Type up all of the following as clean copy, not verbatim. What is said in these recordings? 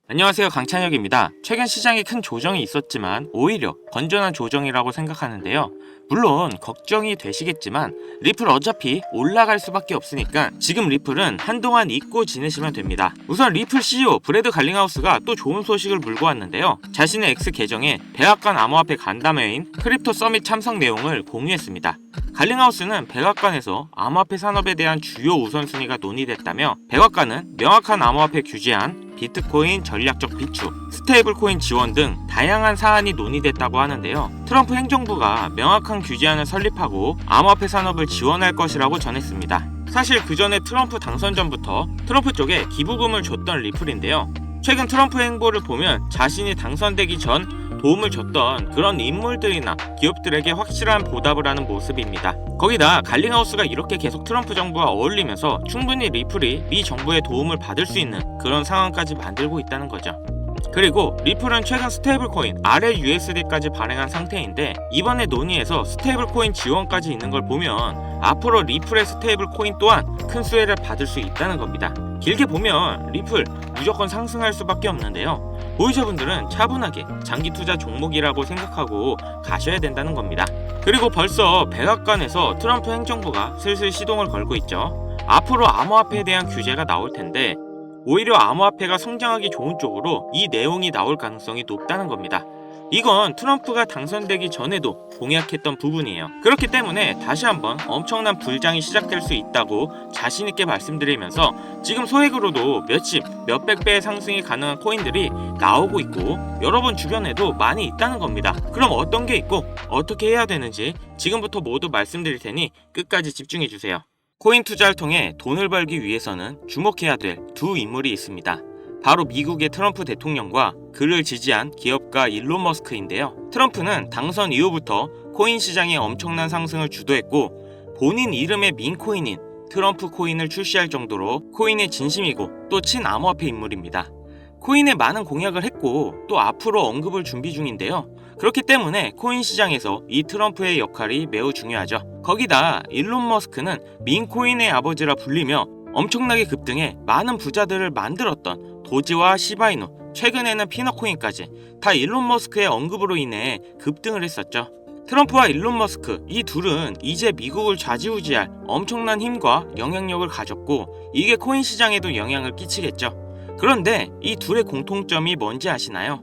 안녕하세요, 강찬혁입니다. 최근 시장에 큰 조정이 있었지만 오히려 건전한 조정이라고 생각하는데요. 물론 걱정이 되시겠지만 리플 어차피 올라갈 수밖에 없으니까 지금 리플은 한동안 잊고 지내시면 됩니다. 우선 리플 CEO 브래드 갈링하우스가 또 좋은 소식을 물고 왔는데요. 자신의 X 계정에 백악관 암호화폐 간담회인 크립토 서밋 참석 내용을 공유했습니다. 갈링하우스는 백악관에서 암호화폐 산업에 대한 주요 우선순위가 논의됐다며 백악관은 명확한 암호화폐 규제안, 비트코인 전략적 비축, 스테이블 코인 지원 등 다양한 사안이 논의됐다고 하는데요. 트럼프 행정부가 명확한 규제안을 설립하고 암호화폐 산업을 지원할 것이라고 전했습니다. 사실 그 전에 트럼프 당선 전부터 트럼프 쪽에 기부금을 줬던 리플인데요. 최근 트럼프 행보를 보면 자신이 당선되기 전 도움을 줬던 그런 인물들이나 기업들에게 확실한 보답을 하는 모습입니다. 거기다 갈링하우스가 이렇게 계속 트럼프 정부와 어울리면서 충분히 리플이 미 정부의 도움을 받을 수 있는 그런 상황까지 만들고 있다는 거죠. 그리고 리플은 최근 스테이블 코인 RLUSD까지 발행한 상태인데 이번에 논의에서 스테이블 코인 지원까지 있는 걸 보면 앞으로 리플의 스테이블 코인 또한 큰 수혜를 받을 수 있다는 겁니다. 길게 보면 리플 무조건 상승할 수밖에 없는데요. 보유자분들은 차분하게 장기 투자 종목이라고 생각하고 가셔야 된다는 겁니다. 그리고 벌써 백악관에서 트럼프 행정부가 슬슬 시동을 걸고 있죠. 앞으로 암호화폐에 대한 규제가 나올 텐데 오히려 암호화폐가 성장하기 좋은 쪽으로 이 내용이 나올 가능성이 높다는 겁니다. 이건 트럼프가 당선되기 전에도 공약했던 부분이에요. 그렇기 때문에 다시 한번 엄청난 불장이 시작될 수 있다고 자신있게 말씀드리면서 지금 소액으로도 몇십, 몇백 배의 상승이 가능한 코인들이 나오고 있고 여러분 주변에도 많이 있다는 겁니다. 그럼 어떤 게 있고 어떻게 해야 되는지 지금부터 모두 말씀드릴 테니 끝까지 집중해주세요. 코인 투자를 통해 돈을 벌기 위해서는 주목해야 될 두 인물이 있습니다. 바로 미국의 트럼프 대통령과 그를 지지한 기업가 일론 머스크인데요. 트럼프는 당선 이후부터 코인 시장의 엄청난 상승을 주도했고 본인 이름의 밈코인인 트럼프 코인을 출시할 정도로 코인의 진심이고 또 친암호화폐 인물입니다. 코인에 많은 공약을 했고 또 앞으로 언급을 준비 중인데요. 그렇기 때문에 코인 시장에서 이 트럼프의 역할이 매우 중요하죠. 거기다 일론 머스크는 밈코인의 아버지라 불리며 엄청나게 급등해 많은 부자들을 만들었던 도지와 시바이누, 최근에는 피너코인까지 다 일론 머스크의 언급으로 인해 급등을 했었죠. 트럼프와 일론 머스크 이 둘은 이제 미국을 좌지우지할 엄청난 힘과 영향력을 가졌고 이게 코인 시장에도 영향을 끼치겠죠. 그런데 이 둘의 공통점이 뭔지 아시나요?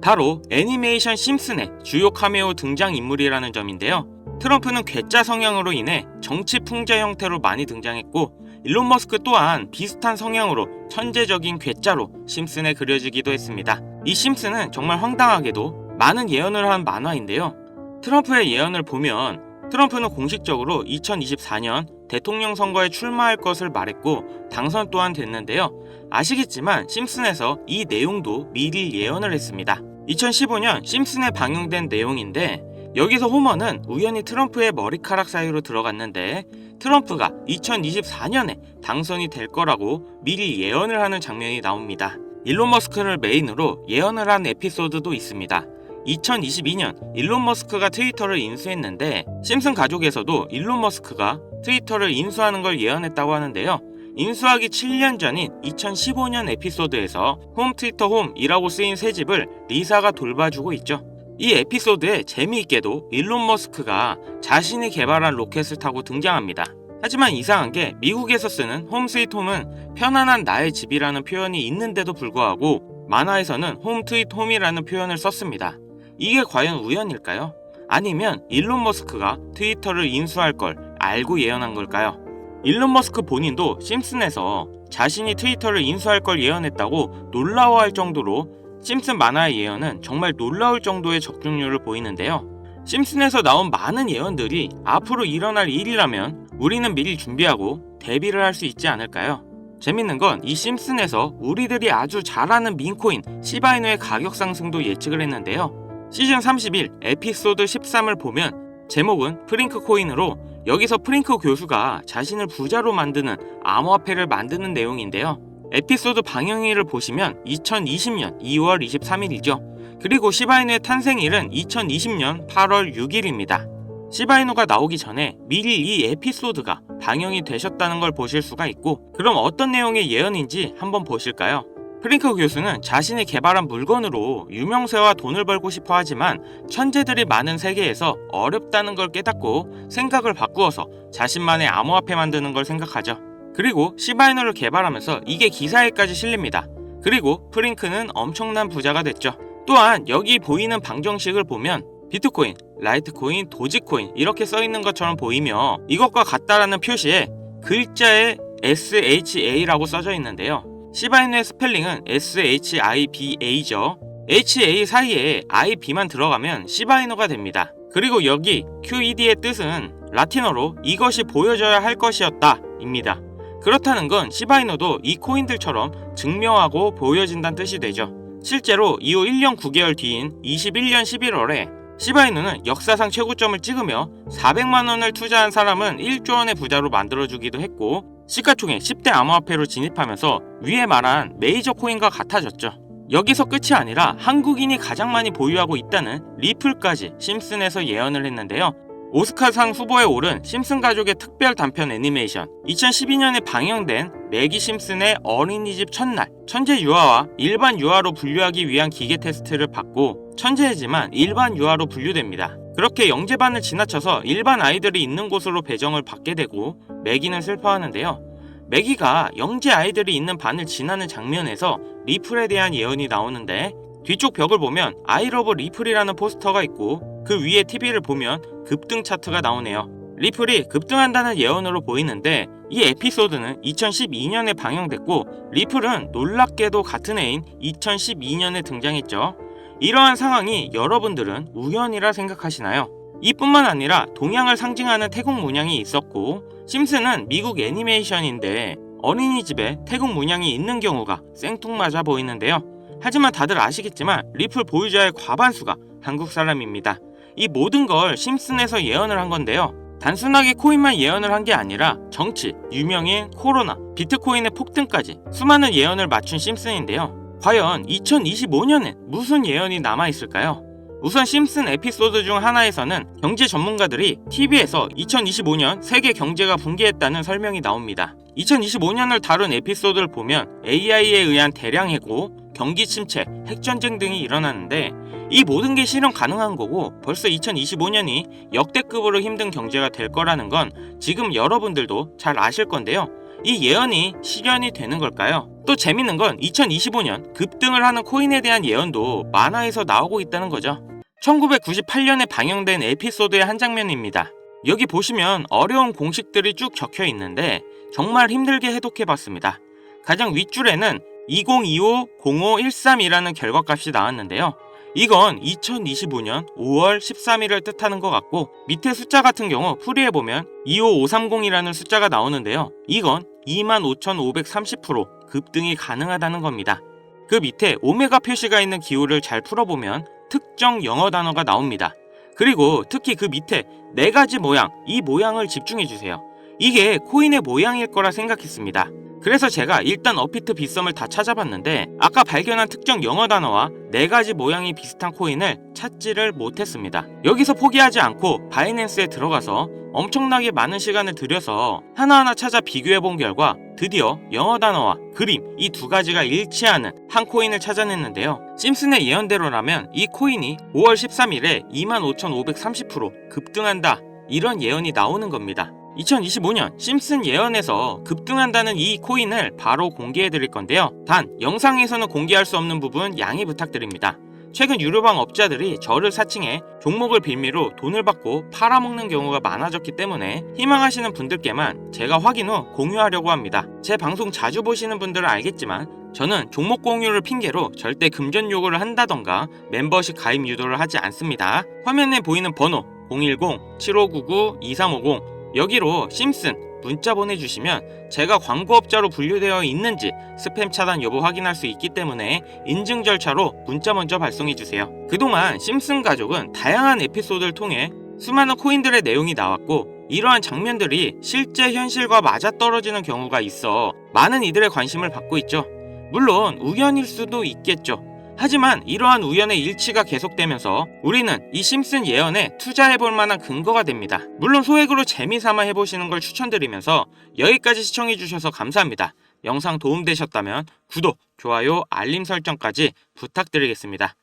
바로 애니메이션 심슨의 주요 카메오 등장인물이라는 점인데요. 트럼프는 괴짜 성향으로 인해 정치 풍자 형태로 많이 등장했고 일론 머스크 또한 비슷한 성향으로 천재적인 괴짜로 심슨에 그려지기도 했습니다. 이 심슨은 정말 황당하게도 많은 예언을 한 만화인데요. 트럼프의 예언을 보면 트럼프는 공식적으로 2024년 대통령 선거에 출마할 것을 말했고 당선 또한 됐는데요. 아시겠지만 심슨에서 이 내용도 미리 예언을 했습니다. 2015년 심슨에 방영된 내용인데 여기서 호머는 우연히 트럼프의 머리카락 사이로 들어갔는데 트럼프가 2024년에 당선이 될 거라고 미리 예언을 하는 장면이 나옵니다. 일론 머스크를 메인으로 예언을 한 에피소드도 있습니다. 2022년 일론 머스크가 트위터를 인수했는데 심슨 가족에서도 일론 머스크가 트위터를 인수하는 걸 예언했다고 하는데요. 인수하기 7년 전인 2015년 에피소드에서 홈 트위터 홈이라고 쓰인 새 집을 리사가 돌봐주고 있죠. 이 에피소드에 재미있게도 일론 머스크가 자신이 개발한 로켓을 타고 등장합니다. 하지만 이상한 게 미국에서 쓰는 홈 스위트 홈은 편안한 나의 집이라는 표현이 있는데도 불구하고 만화에서는 홈 트윗 홈이라는 표현을 썼습니다. 이게 과연 우연일까요? 아니면 일론 머스크가 트위터를 인수할 걸 알고 예언한 걸까요? 일론 머스크 본인도 심슨에서 자신이 트위터를 인수할 걸 예언했다고 놀라워할 정도로 심슨 만화의 예언은 정말 놀라울 정도의 적중률을 보이는데요. 심슨에서 나온 많은 예언들이 앞으로 일어날 일이라면 우리는 미리 준비하고 대비를 할 수 있지 않을까요? 재밌는 건 이 심슨에서 우리들이 아주 잘 아는 밈코인 시바이누의 가격 상승도 예측을 했는데요. 시즌 31 에피소드 13을 보면 제목은 프링크 코인으로 여기서 프링크 교수가 자신을 부자로 만드는 암호화폐를 만드는 내용인데요. 에피소드 방영일을 보시면 2020년 2월 23일이죠. 그리고 시바이누의 탄생일은 2020년 8월 6일입니다. 시바이누가 나오기 전에 미리 이 에피소드가 방영이 되셨다는 걸 보실 수가 있고 그럼 어떤 내용의 예언인지 한번 보실까요? 프링크 교수는 자신이 개발한 물건으로 유명세와 돈을 벌고 싶어 하지만 천재들이 많은 세계에서 어렵다는 걸 깨닫고 생각을 바꾸어서 자신만의 암호화폐 만드는 걸 생각하죠. 그리고 시바이누를 개발하면서 이게 기사에까지 실립니다. 그리고 프링크는 엄청난 부자가 됐죠. 또한 여기 보이는 방정식을 보면 비트코인, 라이트코인, 도지코인 이렇게 써있는 것처럼 보이며 이것과 같다라는 표시에 글자에 SHA라고 써져 있는데요. 시바이누의 스펠링은 SHIBA죠. HA 사이에 IB만 들어가면 시바이누가 됩니다. 그리고 여기 QED의 뜻은 라틴어로 이것이 보여져야 할 것이었다 입니다. 그렇다는 건 시바이누도 이 코인들처럼 증명하고 보여진다는 뜻이 되죠. 실제로 이후 1년 9개월 뒤인 21년 11월에 시바이누는 역사상 최고점을 찍으며 400만원을 투자한 사람은 1조 원의 부자로 만들어주기도 했고 시가총액 10대 암호화폐로 진입하면서 위에 말한 메이저 코인과 같아졌죠. 여기서 끝이 아니라 한국인이 가장 많이 보유하고 있다는 리플까지 심슨에서 예언을 했는데요. 오스카상 후보에 오른 심슨 가족의 특별 단편 애니메이션 2012년에 방영된 매기 심슨의 어린이집 첫날 천재 유아와 일반 유아로 분류하기 위한 기계 테스트를 받고 천재이지만 일반 유아로 분류됩니다. 그렇게 영재반을 지나쳐서 일반 아이들이 있는 곳으로 배정을 받게 되고 매기는 슬퍼하는데요. 매기가 영재 아이들이 있는 반을 지나는 장면에서 리플에 대한 예언이 나오는데 뒤쪽 벽을 보면 I love 리플이라는 포스터가 있고 그 위에 TV를 보면 급등 차트가 나오네요. 리플이 급등한다는 예언으로 보이는데 이 에피소드는 2012년에 방영됐고 리플은 놀랍게도 같은 해인 2012년에 등장했죠. 이러한 상황이 여러분들은 우연이라 생각하시나요? 이뿐만 아니라 동양을 상징하는 태국 문양이 있었고 심슨은 미국 애니메이션인데 어린이집에 태국 문양이 있는 경우가 생뚱맞아 보이는데요. 하지만 다들 아시겠지만 리플 보유자의 과반수가 한국 사람입니다. 이 모든 걸 심슨에서 예언을 한 건데요. 단순하게 코인만 예언을 한 게 아니라 정치, 유명인, 코로나, 비트코인의 폭등까지 수많은 예언을 맞춘 심슨인데요. 과연 2025년엔 무슨 예언이 남아있을까요? 우선 심슨 에피소드 중 하나에서는 경제 전문가들이 TV에서 2025년 세계 경제가 붕괴했다는 설명이 나옵니다. 2025년을 다룬 에피소드를 보면 AI에 의한 대량 해고, 경기 침체, 핵전쟁 등이 일어나는데 이 모든 게 실현 가능한 거고 벌써 2025년이 역대급으로 힘든 경제가 될 거라는 건 지금 여러분들도 잘 아실 건데요. 이 예언이 실현이 되는 걸까요? 또 재밌는 건 2025년 급등을 하는 코인에 대한 예언도 만화에서 나오고 있다는 거죠. 1998년에 방영된 에피소드의 한 장면입니다. 여기 보시면 어려운 공식들이 쭉 적혀 있는데 정말 힘들게 해독해봤습니다. 가장 윗줄에는 2025-0513이라는 결과값이 나왔는데요. 이건 2025년 5월 13일을 뜻하는 것 같고 밑에 숫자 같은 경우 풀이해보면 25530이라는 숫자가 나오는데요. 이건 25,530% 급등이 가능하다는 겁니다. 그 밑에 오메가 표시가 있는 기호를 잘 풀어보면 특정 영어 단어가 나옵니다. 그리고 특히 그 밑에 4가지 모양, 이 모양을 집중해주세요. 이게 코인의 모양일 거라 생각했습니다. 그래서 제가 일단 업비트 빗썸을 다 찾아봤는데 아까 발견한 특정 영어 단어와 4가지 모양이 비슷한 코인을 찾지를 못했습니다. 여기서 포기하지 않고 바이낸스에 들어가서 엄청나게 많은 시간을 들여서 하나하나 찾아 비교해본 결과 드디어 영어 단어와 그림 이 2가지가 일치하는 한 코인을 찾아냈는데요. 심슨의 예언대로라면 이 코인이 5월 13일에 25,530% 급등한다, 이런 예언이 나오는 겁니다. 2025년 심슨 예언에서 급등한다는 이 코인을 바로 공개해 드릴 건데요. 단 영상에서는 공개할 수 없는 부분 양해 부탁드립니다. 최근 유료방 업자들이 저를 사칭해 종목을 빌미로 돈을 받고 팔아먹는 경우가 많아졌기 때문에 희망하시는 분들께만 제가 확인 후 공유하려고 합니다. 제 방송 자주 보시는 분들은 알겠지만 저는 종목 공유를 핑계로 절대 금전 요구를 한다던가 멤버십 가입 유도를 하지 않습니다. 화면에 보이는 번호 010-7599-2350 여기로 심슨 문자 보내주시면 제가 광고업자로 분류되어 있는지 스팸 차단 여부 확인할 수 있기 때문에 인증 절차로 문자 먼저 발송해주세요. 그동안 심슨 가족은 다양한 에피소드를 통해 수많은 코인들의 내용이 나왔고 이러한 장면들이 실제 현실과 맞아떨어지는 경우가 있어 많은 이들의 관심을 받고 있죠. 물론 우연일 수도 있겠죠. 하지만 이러한 우연의 일치가 계속되면서 우리는 이 심슨 예언에 투자해볼 만한 근거가 됩니다. 물론 소액으로 재미삼아 해보시는 걸 추천드리면서 여기까지 시청해주셔서 감사합니다. 영상 도움되셨다면 구독, 좋아요, 알림 설정까지 부탁드리겠습니다.